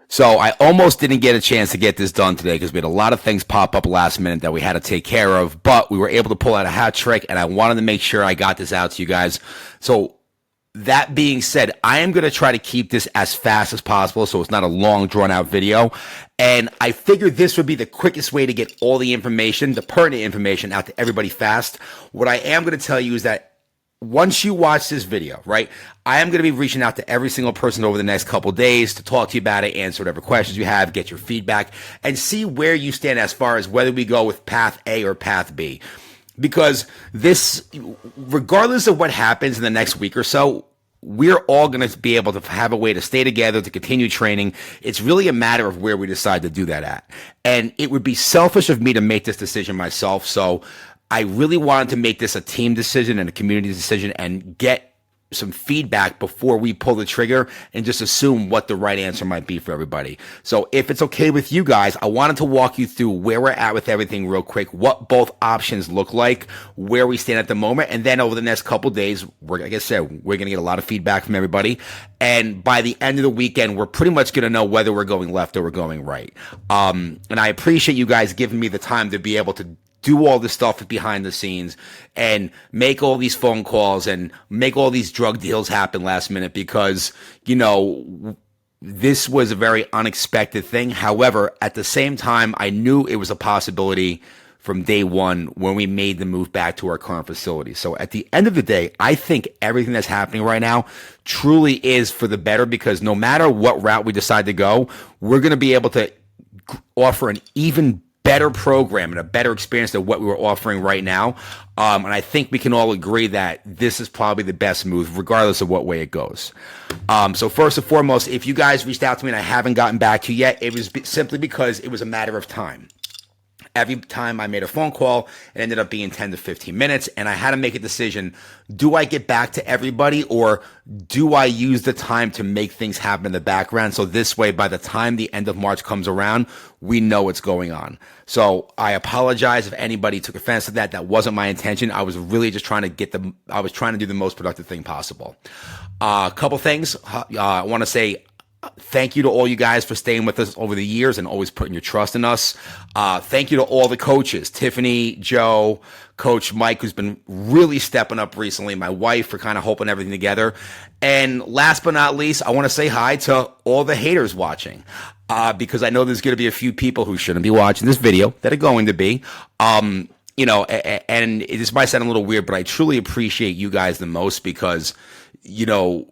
So I almost didn't get a chance to get this done today because we had a lot of things pop up last minute that we had to take care of, but we were able to pull out a hat trick, and I wanted to make sure I got this out to you guys. So that being said, I am going to try to keep this as fast as possible so it's not a long, drawn-out video. And I figured this would be the quickest way to get all the information, the pertinent information, out to everybody fast. What I am going to tell you is that once you watch this video, right, I am going to be reaching out to every single person over the next couple days to talk to you about it, answer whatever questions you have, get your feedback, and see where you stand as far as whether we go with path A or path B. Because this, regardless of what happens in the next week or so, we're all going to be able to have a way to stay together, to continue training. It's really a matter of where we decide to do that at. And it would be selfish of me to make this decision myself. So I really wanted to make this a team decision and a community decision and get some feedback before we pull the trigger and just assume what the right answer might be for everybody. So if it's okay with you guys, I wanted to walk you through where we're at with everything real quick, what both options look like, where we stand at the moment, and then over the next couple days, like I said, we're going to get a lot of feedback from everybody. And by the end of the weekend, we're pretty much going to know whether we're going left or we're going right. And I appreciate you guys giving me the time to be able to do all this stuff behind the scenes and make all these phone calls and make all these drug deals happen last minute because, you know, this was a very unexpected thing. However, at the same time, I knew it was a possibility from day one when we made the move back to our current facility. So at the end of the day, I think everything that's happening right now truly is for the better because no matter what route we decide to go, we're going to be able to offer an even better program and a better experience than what we were offering right now. And I think we can all agree that this is probably the best move, regardless of what way it goes. So first and foremost, if you guys reached out to me and I haven't gotten back to you yet, it was simply because it was a matter of time. Every time I made a phone call, it ended up being 10 to 15 minutes, and I had to make a decision. Do I get back to everybody, or do I use the time to make things happen in the background? So this way, by the time the end of March comes around, we know what's going on. So I apologize if anybody took offense to that. That wasn't my intention. I was really just trying to I was trying to do the most productive thing possible. A couple things. I want to say thank you to all you guys for staying with us over the years and always putting your trust in us. Thank you to all the coaches, Tiffany, Joe, Coach Mike, who's been really stepping up recently, my wife for kind of holding everything together. And last but not least, I want to say hi to all the haters watching, because I know there's going to be a few people who shouldn't be watching this video that are going to be. You know, and this might sound a little weird, but I truly appreciate you guys the most because, you know,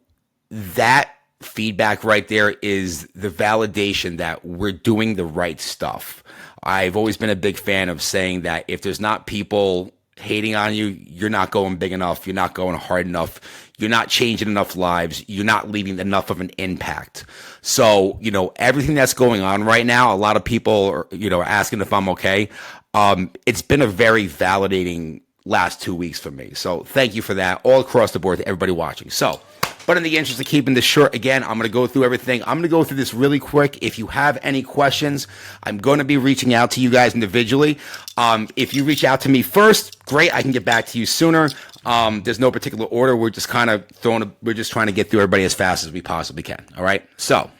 that feedback right there is the validation that we're doing the right stuff. I've always been a big fan of saying that if there's not people hating on you, you're not going big enough, you're not going hard enough, you're not changing enough lives, you're not leaving enough of an impact. So, you know, everything that's going on right now, a lot of people are, you know, asking if I'm okay. It's been a very validating last 2 weeks for me. So thank you for that all across the board to everybody watching. So, but in the interest of keeping this short, again, I'm going to go through everything. I'm going to go through this really quick. If you have any questions, I'm going to be reaching out to you guys individually. If you reach out to me first, great. I can get back to you sooner. There's no particular order. We're just kind of we're just trying to get through everybody as fast as we possibly can. All right. So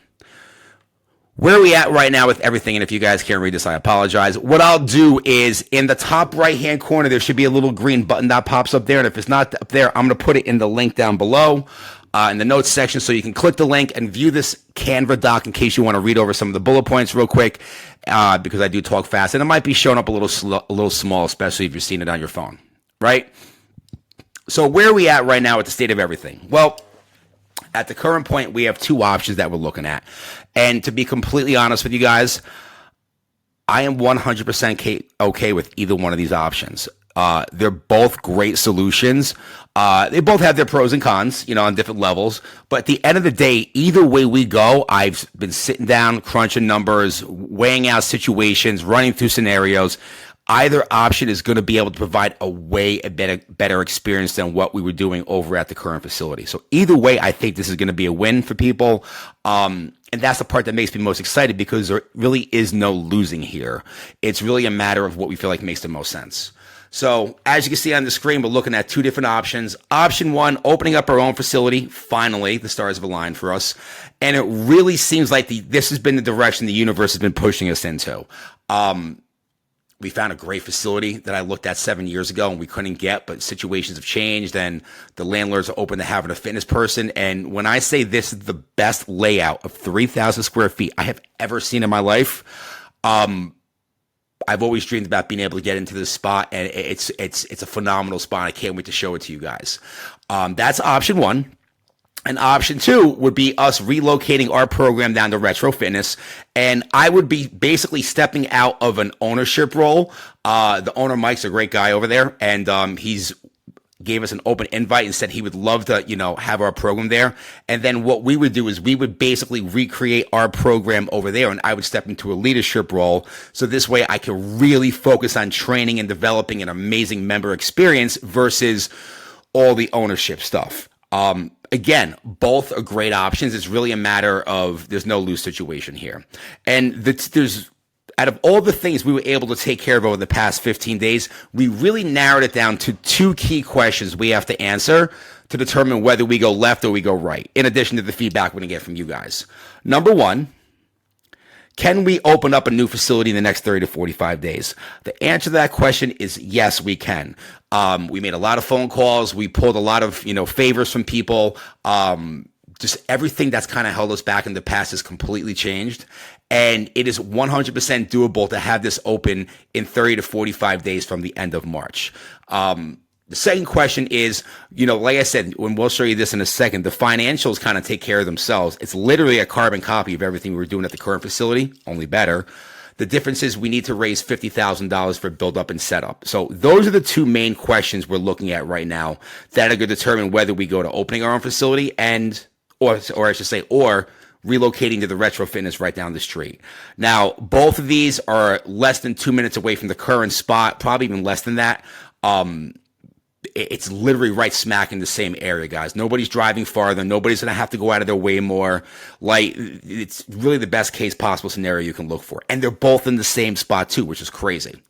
where are we at right now with everything? And if you guys can't read this, I apologize. What I'll do is in the top right-hand corner, there should be a little green button that pops up there. And if it's not up there, I'm going to put it in the link down below in the notes section. So you can click the link and view this Canva doc in case you want to read over some of the bullet points real quick, because I do talk fast. And it might be showing up a little small, especially if you're seeing it on your phone, right? So where are we at right now with the state of everything? Well, at the current point, we have two options that we're looking at. And to be completely honest with you guys, I am 100% okay with either one of these options. They're both great solutions. They both have their pros and cons, you know, on different levels. But at the end of the day, either way we go, I've been sitting down, crunching numbers, weighing out situations, running through scenarios. Either option is going to be able to provide a better experience than what we were doing over at the current facility. So either way, I think this is going to be a win for people. And that's the part that makes me most excited because there really is no losing here. It's really a matter of what we feel like makes the most sense. So as you can see on the screen, we're looking at two different options. Option one, opening up our own facility. Finally, the stars have aligned for us. And it really seems like this has been the direction the universe has been pushing us into. We found a great facility that I looked at 7 years ago and we couldn't get, but situations have changed and the landlords are open to having a fitness person. And when I say this is the best layout of 3,000 square feet I have ever seen in my life, I've always dreamed about being able to get into this spot, and it's a phenomenal spot. I can't wait to show it to you guys. That's option one. And option two would be us relocating our program down to Retro Fitness. And I would be basically stepping out of an ownership role. The owner, Mike's a great guy over there, and he's gave us an open invite and said he would love to, have our program there. And then what we would do is we would basically recreate our program over there, and I would step into a leadership role. So this way I can really focus on training and developing an amazing member experience versus all the ownership stuff. Again, both are great options. It's really a matter of there's no lose situation here. And there's out of all the things we were able to take care of over the past 15 days, we really narrowed it down to two key questions we have to answer to determine whether we go left or we go right, in addition to the feedback we're going to get from you guys. Number one, can we open up a new facility in the next 30 to 45 days? The answer to that question is yes, we can. We made a lot of phone calls. We pulled a lot of, favors from people. Just everything that's kind of held us back in the past has completely changed. And it is 100% doable to have this open in 30 to 45 days from the end of March. The second question is, like I said, when we'll show you this in a second, the financials kind of take care of themselves. It's literally a carbon copy of everything we were doing at the current facility, only better. The difference is we need to raise $50,000 for build up and setup. So those are the two main questions we're looking at right now that are going to determine whether we go to opening our own facility or relocating to the Retro Fitness right down the street. Now, both of these are less than 2 minutes away from the current spot, probably even less than that. It's literally right smack in the same area, guys. Nobody's driving farther. Nobody's going to have to go out of their way more. Like, it's really the best case possible scenario you can look for. And they're both in the same spot too, which is crazy.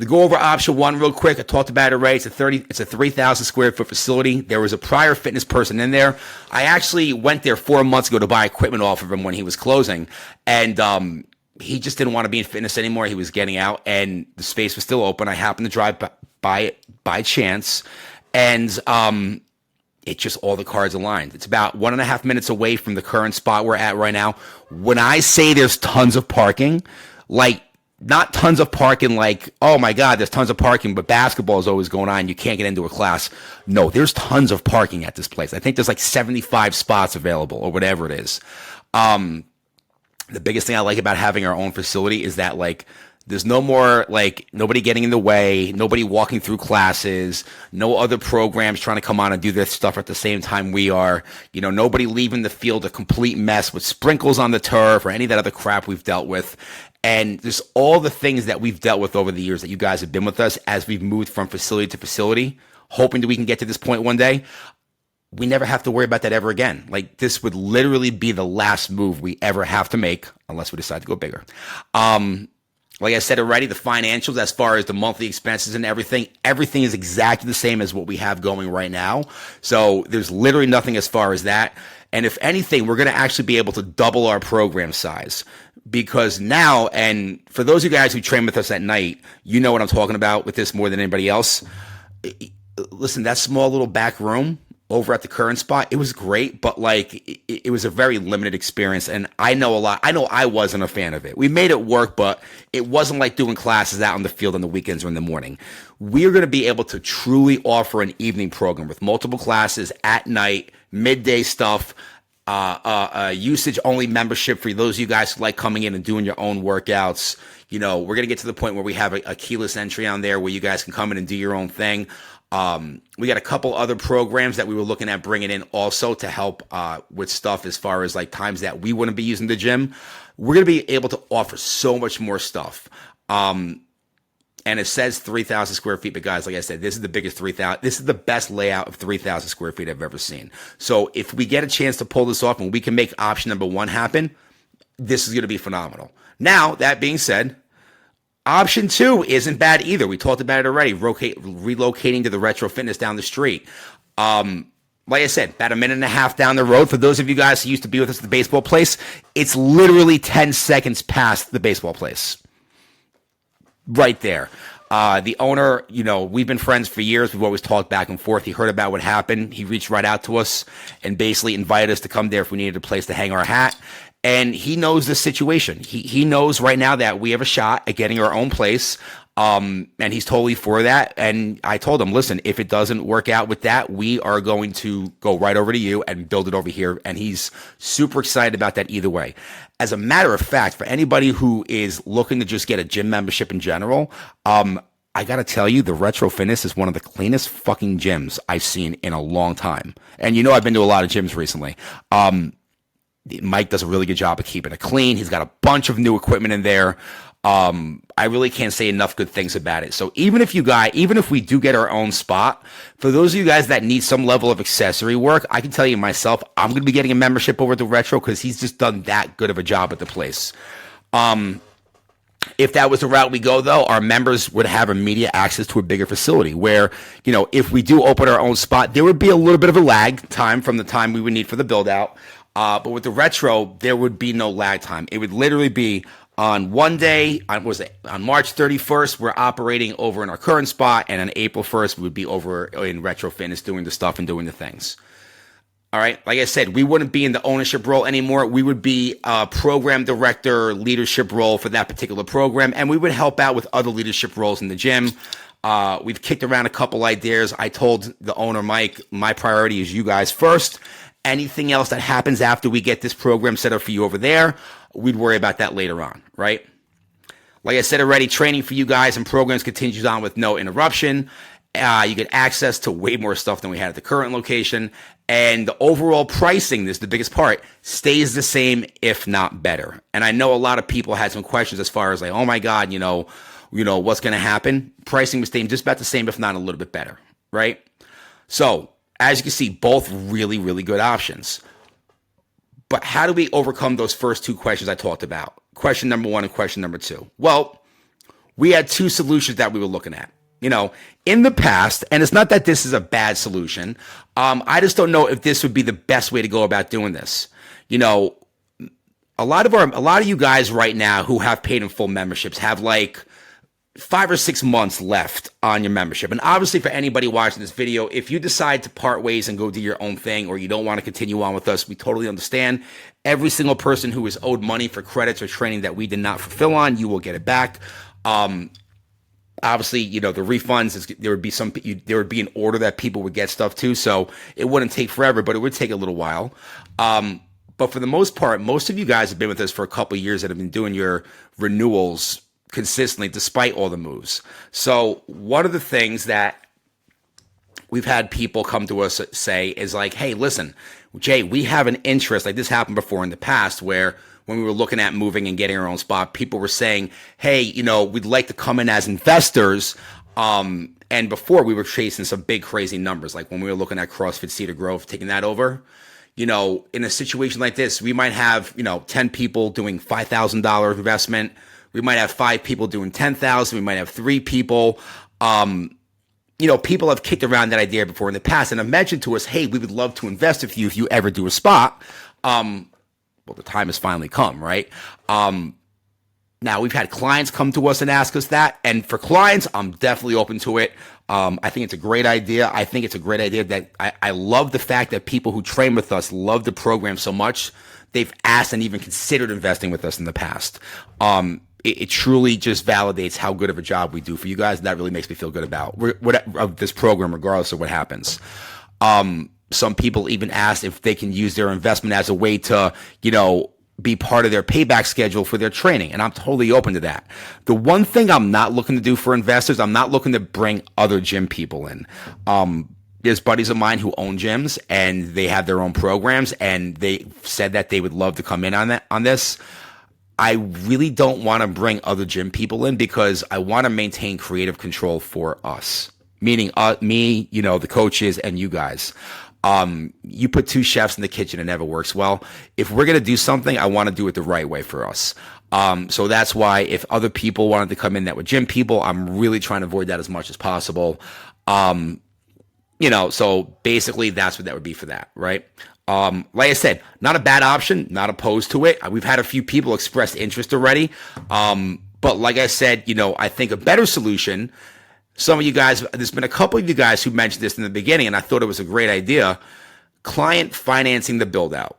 To go over option one real quick, I talked about it already. It's a 3,000 square foot facility. There was a prior fitness person in there. I actually went there 4 months ago to buy equipment off of him when he was closing. And, he just didn't want to be in fitness anymore. He was getting out and the space was still open. I happened to drive by it by chance. And, it just all the cards aligned. It's about 1.5 minutes away from the current spot we're at right now. When I say there's tons of parking, like, not tons of parking like, oh my God, there's tons of parking, but basketball is always going on. You can't get into a class. No, there's tons of parking at this place. I think there's like 75 spots available or whatever it is. The biggest thing I like about having our own facility is that, like, there's no more, like, nobody getting in the way, nobody walking through classes, no other programs trying to come on and do their stuff at the same time we are. Nobody leaving the field a complete mess with sprinkles on the turf or any of that other crap we've dealt with. And there's all the things that we've dealt with over the years that you guys have been with us as we've moved from facility to facility, hoping that we can get to this point one day. We never have to worry about that ever again. Like, this would literally be the last move we ever have to make unless we decide to go bigger. Like I said already, the financials as far as the monthly expenses and everything is exactly the same as what we have going right now. So there's literally nothing as far as that. And if anything, we're going to actually be able to double our program size because now, and for those of you guys who train with us at night, you know what I'm talking about with this more than anybody else. Listen, that small little back room over at the current spot, it was great, but like it was a very limited experience. And I know I wasn't a fan of it. We made it work, but it wasn't like doing classes out on the field on the weekends or in the morning. We're going to be able to truly offer an evening program with multiple classes at night, midday stuff, usage only membership for those of you guys who like coming in and doing your own workouts. We're going to get to the point where we have a keyless entry on there where you guys can come in and do your own thing. We got a couple other programs that we were looking at bringing in also to help with stuff as far as like times that we wouldn't be using the gym. We're going to be able to offer so much more stuff. And it says 3,000 square feet, but guys, like I said, this is the biggest 3,000. This is the best layout of 3,000 square feet I've ever seen. So if we get a chance to pull this off and we can make option number one happen, this is going to be phenomenal. Now, that being said, Option two isn't bad either. We talked about it already. Relocating to the Retro Fitness down the street. Like I said, about a minute and a half down the road. For those of you guys who used to be with us at the baseball place, it's literally 10 seconds past the baseball place. Right there. The owner, we've been friends for years. We've always talked back and forth. He heard about what happened. He reached right out to us and basically invited us to come there if we needed a place to hang our hat. And he knows the situation. He knows right now that we have a shot at getting our own place. And he's totally for that. And I told him, listen, if it doesn't work out with that, we are going to go right over to you and build it over here. And he's super excited about that either way. As a matter of fact, for anybody who is looking to just get a gym membership in general, I got to tell you, the Retro Fitness is one of the cleanest fucking gyms I've seen in a long time. And I've been to a lot of gyms recently. Mike does a really good job of keeping it clean. He's got a bunch of new equipment in there. I really can't say enough good things about it. So even if we do get our own spot, for those of you guys that need some level of accessory work, I can tell you myself, I'm going to be getting a membership over at the Retro because he's just done that good of a job at the place. If that was the route we go, though, our members would have immediate access to a bigger facility where, if we do open our own spot, there would be a little bit of a lag time from the time we would need for the build out. But with the Retro, there would be no lag time. It would literally be on one day, on March 31st, we're operating over in our current spot, and on April 1st, we would be over in Retro Fitness doing the stuff and doing the things. All right. Like I said, we wouldn't be in the ownership role anymore. We would be a program director leadership role for that particular program, and we would help out with other leadership roles in the gym. We've kicked around a couple ideas. I told the owner, Mike, my priority is you guys first. Anything else that happens after we get this program set up for you over there, we'd worry about that later on, right? Like I said already, training for you guys and programs continues on with no interruption. You get access to way more stuff than we had at the current location. And the overall pricing, this is the biggest part, stays the same, if not better. And I know a lot of people had some questions as far as like, oh my God, what's going to happen? Pricing was staying just about the same, if not a little bit better, right? So as you can see, both really, really good options. But how do we overcome those first two questions I talked about? Question number one and question number two. Well, we had two solutions that we were looking at. In the past, and it's not that this is a bad solution. I just don't know if this would be the best way to go about doing this. A lot of you guys right now who have paid in full memberships have like 5 or 6 months left on your membership. And obviously for anybody watching this video, if you decide to part ways and go do your own thing, or you don't want to continue on with us, we totally understand. Every single person who is owed money for credits or training that we did not fulfill on, you will get it back. Obviously, the refunds, there would be an order that people would get stuff to. So it wouldn't take forever, but it would take a little while. But for the most part, most of you guys have been with us for a couple of years that have been doing your renewals consistently despite all the moves. So one of the things that we've had people come to us say is like, hey, listen, Jay, we have an interest. Like this happened before in the past where when we were looking at moving and getting our own spot, people were saying, hey, we'd like to come in as investors. And before we were chasing some big crazy numbers, like when we were looking at CrossFit Cedar Grove, taking that over, in a situation like this, we might have, 10 people doing $5,000 investment. We might have 5 people doing 10,000. We might have 3 people. People have kicked around that idea before in the past and have mentioned to us, hey, we would love to invest with you if you ever do a spot. Well, the time has finally come, right? Now, we've had clients come to us and ask us that. And for clients, I'm definitely open to it. I think it's a great idea. I think it's a great idea that I love the fact that people who train with us love the program so much. They've asked and even considered investing with us in the past. It truly just validates how good of a job we do for you guys. And that really makes me feel good about this program, regardless of what happens. Some people even asked if they can use their investment as a way to, be part of their payback schedule for their training. And I'm totally open to that. The one thing I'm not looking to do for investors, I'm not looking to bring other gym people in. There's buddies of mine who own gyms and they have their own programs and they said that they would love to come in on this. I really don't want to bring other gym people in because I want to maintain creative control for us, meaning me, the coaches and you guys. You put two chefs in the kitchen, it never works well. If we're going to do something, I want to do it the right way for us. So that's why if other people wanted to come in that were gym people, I'm really trying to avoid that as much as possible. So basically that's what that would be for that, right? Like I said, not a bad option, not opposed to it. We've had a few people express interest already. But like I said, I think a better solution, some of you guys, there's been a couple of you guys who mentioned this in the beginning, and I thought it was a great idea, client financing the build out.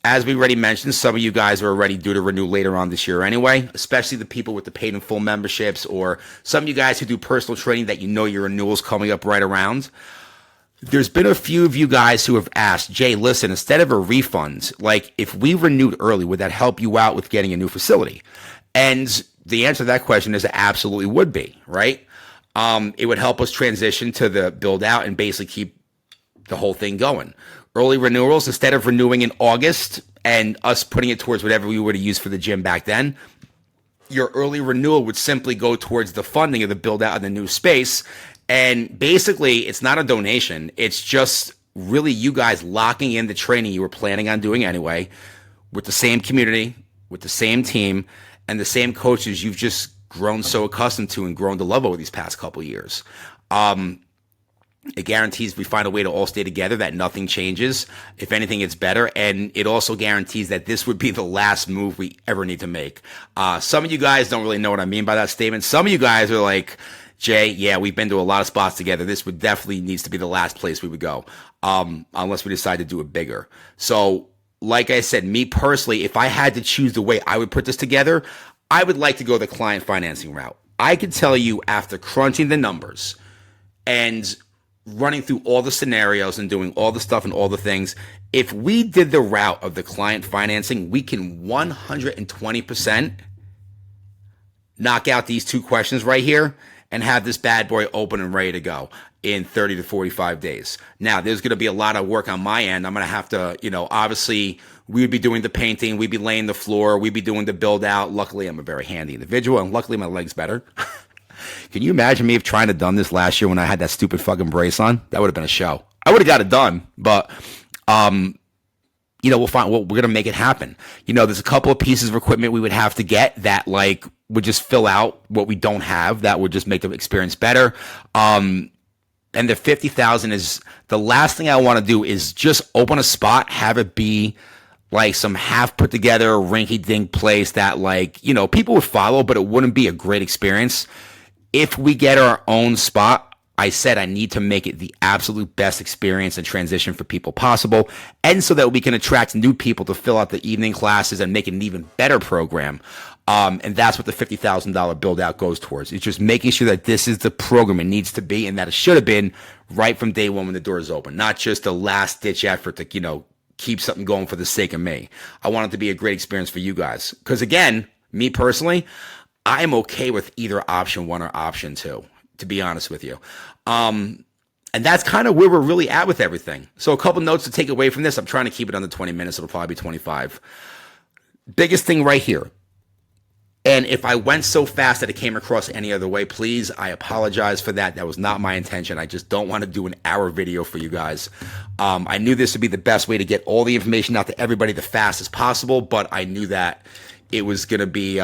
As we already mentioned, some of you guys are already due to renew later on this year anyway, especially the people with the paid in full memberships, or some of you guys who do personal training that your renewal's coming up right around. There's been a few of you guys who have asked, Jay, listen, instead of a refund, like if we renewed early, would that help you out with getting a new facility? And the answer to that question is it absolutely would be, right? It would help us transition to the build out and basically keep the whole thing going. Early renewals, instead of renewing in August and us putting it towards whatever we would have used for the gym back then, your early renewal would simply go towards the funding of the build out of the new space. And basically, it's not a donation. It's just really you guys locking in the training you were planning on doing anyway with the same community, with the same team, and the same coaches you've just grown so accustomed to and grown to love over these past couple of years. It guarantees we find a way to all stay together, that nothing changes. If anything, it's better. And it also guarantees that this would be the last move we ever need to make. Some of you guys don't really know what I mean by that statement. Some of you guys are like, Jay, yeah, we've been to a lot of spots together. This would definitely needs to be the last place we would go, unless we decide to do it bigger. So, like I said, me personally, if I had to choose the way I would put this together, I would like to go the client financing route. I can tell you after crunching the numbers and running through all the scenarios and doing all the stuff and all the things, if we did the route of the client financing, we can 120% knock out these two questions right here and have this bad boy open and ready to go in 30 to 45 days. Now, there's going to be a lot of work on my end. I'm going to have to, obviously we would be doing the painting, we'd be laying the floor, we'd be doing the build out. Luckily, I'm a very handy individual, and luckily my leg's better. Can you imagine me trying to done this last year when I had that stupid fucking brace on? That would have been a show. I would have got it done, but we'll find. Well, we're gonna make it happen. There's a couple of pieces of equipment we would have to get that would just fill out what we don't have. That would just make the experience better. And the 50,000 is the last thing I want to do is just open a spot, have it be like some half put together rinky dink place that people would follow, but it wouldn't be a great experience. If we get our own spot, I said I need to make it the absolute best experience and transition for people possible, and so that we can attract new people to fill out the evening classes and make it an even better program. And that's what the $50,000 build out goes towards. It's just making sure that this is the program it needs to be and that it should have been right from day one when the doors open, not just a last ditch effort to, keep something going for the sake of me. I want it to be a great experience for you guys. Because again, me personally, I'm okay with either option one or option two, to be honest with you. And that's kind of where we're really at with everything. So a couple notes to take away from this. I'm trying to keep it under 20 minutes. It'll probably be 25. Biggest thing right here. And if I went so fast that it came across any other way, please, I apologize for that. That was not my intention. I just don't want to do an hour video for you guys. I knew this would be the best way to get all the information out to everybody the fastest possible, but I knew that it was going to be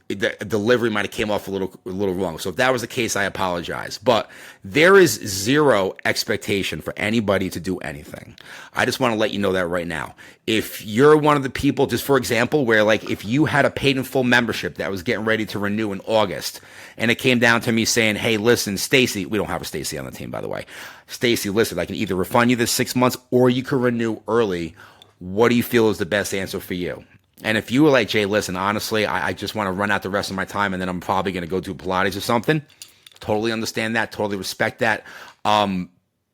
the delivery might have came off a little wrong. So if that was the case, I apologize. But there is zero expectation for anybody to do anything. I just want to let you know that right now. If you're one of the people, just for example, where if you had a paid in full membership that was getting ready to renew in August, and it came down to me saying, hey, listen, Stacy, we don't have a Stacy on the team, by the way. Stacy, listen, I can either refund you this 6 months or you can renew early. What do you feel is the best answer for you? And if you were like, Jay, listen, honestly, I just want to run out the rest of my time and then I'm probably going to go do Pilates or something. Totally understand that. Totally respect that.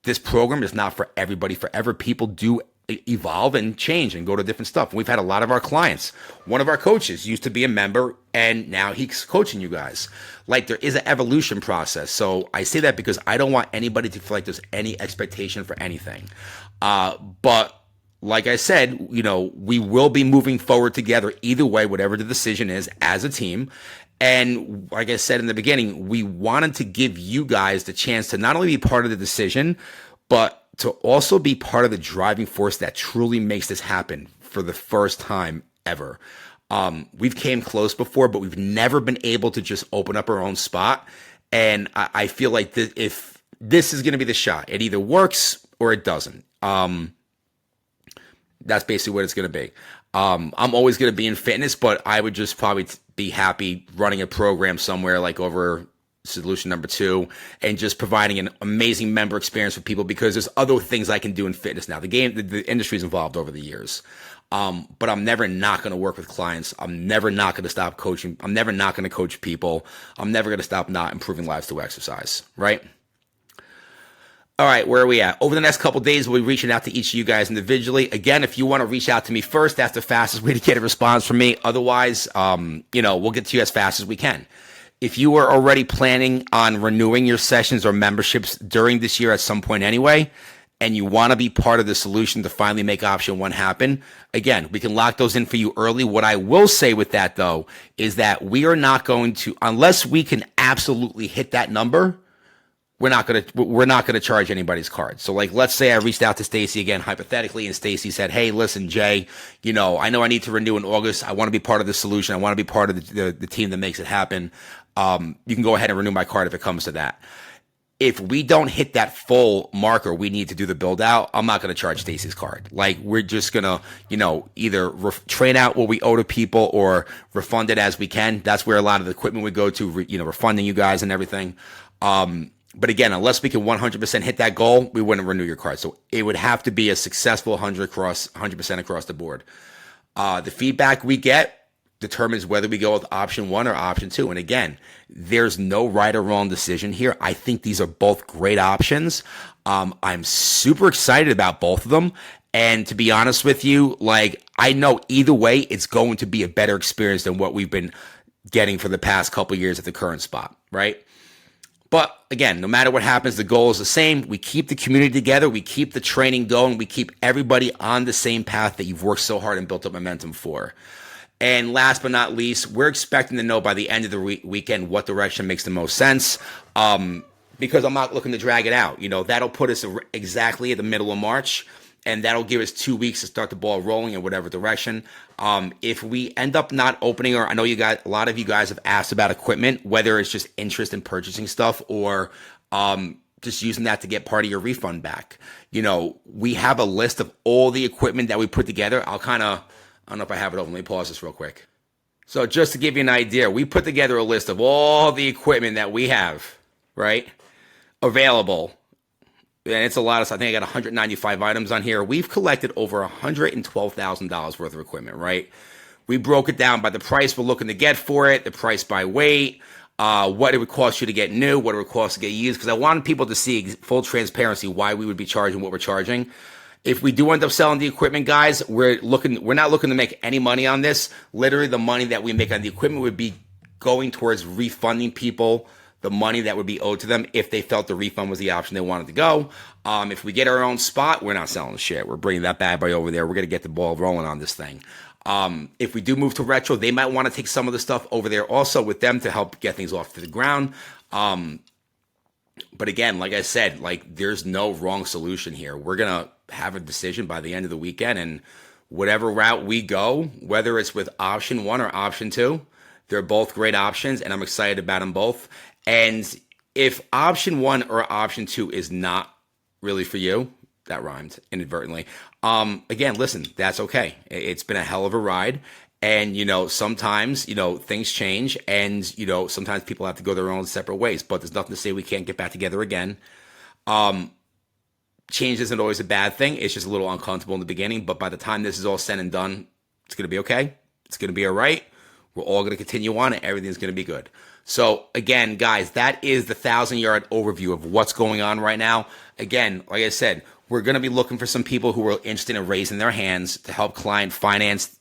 This program is not for everybody forever. People do evolve and change and go to different stuff. We've had a lot of our clients. One of our coaches used to be a member and now he's coaching you guys. There is an evolution process. So I say that because I don't want anybody to feel like there's any expectation for anything. But like I said, we will be moving forward together either way, whatever the decision is as a team. And like I said in the beginning, we wanted to give you guys the chance to not only be part of the decision, but to also be part of the driving force that truly makes this happen for the first time ever. We've came close before, but we've never been able to just open up our own spot. And I feel like if this is going to be the shot, it either works or it doesn't. That's basically what it's going to be. I'm always going to be in fitness, but I would just probably be happy running a program somewhere like over solution number 2 and just providing an amazing member experience for people, because there's other things I can do in fitness now. The industry's evolved over the years. But I'm never not going to work with clients. I'm never not going to stop coaching. I'm never not going to coach people. I'm never going to stop not improving lives through exercise, right? All right, where are we at? Over the next couple of days, we'll be reaching out to each of you guys individually. Again, if you want to reach out to me first, that's the fastest way to get a response from me. Otherwise, we'll get to you as fast as we can. If you are already planning on renewing your sessions or memberships during this year at some point anyway, and you want to be part of the solution to finally make option 1 happen, again, we can lock those in for you early. What I will say with that, though, is that we are not going to, unless we can absolutely hit that number, we're not going to charge anybody's card. So like, let's say I reached out to Stacy again, hypothetically, and Stacy said, hey, listen, Jay, I know I need to renew in August. I want to be part of the solution. I want to be part of the team that makes it happen. You can go ahead and renew my card if it comes to that. If we don't hit that full marker, we need to do the build out. I'm not going to charge Stacy's card. Like, we're just going to, either train out what we owe to people or refund it as we can. That's where a lot of the equipment would go to, refunding you guys and everything. But again, unless we can 100% hit that goal, we wouldn't renew your card. So it would have to be a successful 100% across the board. The feedback we get determines whether we go with option 1 or option 2. And again, there's no right or wrong decision here. I think these are both great options. I'm super excited about both of them. And to be honest with you, I know either way, it's going to be a better experience than what we've been getting for the past couple of years at the current spot, right? But again, no matter what happens, the goal is the same. We keep the community together. We keep the training going. We keep everybody on the same path that you've worked so hard and built up momentum for. And last but not least, we're expecting to know by the end of the weekend what direction makes the most sense, because I'm not looking to drag it out. That'll put us exactly at the middle of March, and that'll give us 2 weeks to start the ball rolling in whatever direction. If we end up not opening, or I know a lot of you guys have asked about equipment, whether it's just interest in purchasing stuff or just using that to get part of your refund back. We have a list of all the equipment that we put together. I don't know if I have it open. Let me pause this real quick. So just to give you an idea, we put together a list of all the equipment that we have, right, available. And it's a lot of stuff. I think I got 195 items on here. We've collected over $112,000 worth of equipment, right? We broke it down by the price we're looking to get for it, the price by weight, what it would cost you to get new, what it would cost to get used, because I wanted people to see full transparency why we would be charging what we're charging. If we do end up selling the equipment, guys, we're not looking to make any money on this. Literally, the money that we make on the equipment would be going towards refunding people the money that would be owed to them if they felt the refund was the option they wanted to go. If we get our own spot, we're not selling the shit. We're bringing that bad boy over there. We're going to get the ball rolling on this thing. If we do move to retro, they might want to take some of the stuff over there also with them to help get things off to the ground. But again, like I said, there's no wrong solution here. We're going to have a decision by the end of the weekend, and whatever route we go, whether it's with option 1 or option 2, they're both great options, and I'm excited about them both. And if option 1 or option 2 is not really for you, that rhymed inadvertently. Again, listen, that's okay. It's been a hell of a ride. And, sometimes, things change, and, sometimes people have to go their own separate ways, but there's nothing to say we can't get back together again. Change isn't always a bad thing. It's just a little uncomfortable in the beginning, but by the time this is all said and done, it's going to be okay. It's going to be all right. We're all going to continue on, and everything's going to be good. So again, guys, that is the 1,000-yard overview of what's going on right now. Again, like I said, we're going to be looking for some people who are interested in raising their hands to help client finance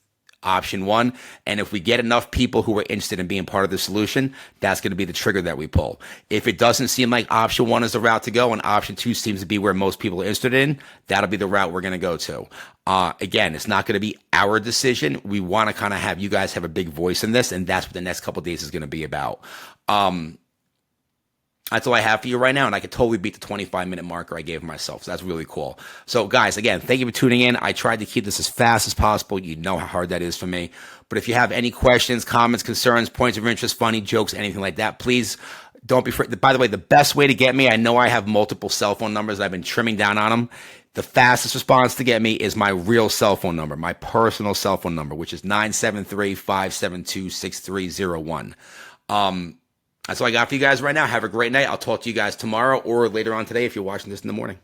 option 1. And if we get enough people who are interested in being part of the solution, that's going to be the trigger that we pull. If it doesn't seem like option 1 is the route to go and option 2 seems to be where most people are interested in, that'll be the route we're going to go to. Again, it's not going to be our decision. We want to kind of have you guys have a big voice in this, and that's what the next couple of days is going to be about. That's all I have for you right now, and I could totally beat the 25-minute marker I gave myself. So that's really cool. So, guys, again, thank you for tuning in. I tried to keep this as fast as possible. You know how hard that is for me. But if you have any questions, comments, concerns, points of interest, funny jokes, anything like that, please don't be afraid. By the way, the best way to get me, I know I have multiple cell phone numbers. I've been trimming down on them. The fastest response to get me is my real cell phone number, my personal cell phone number, which is 973-572-6301. That's all I got for you guys right now. Have a great night. I'll talk to you guys tomorrow or later on today if you're watching this in the morning.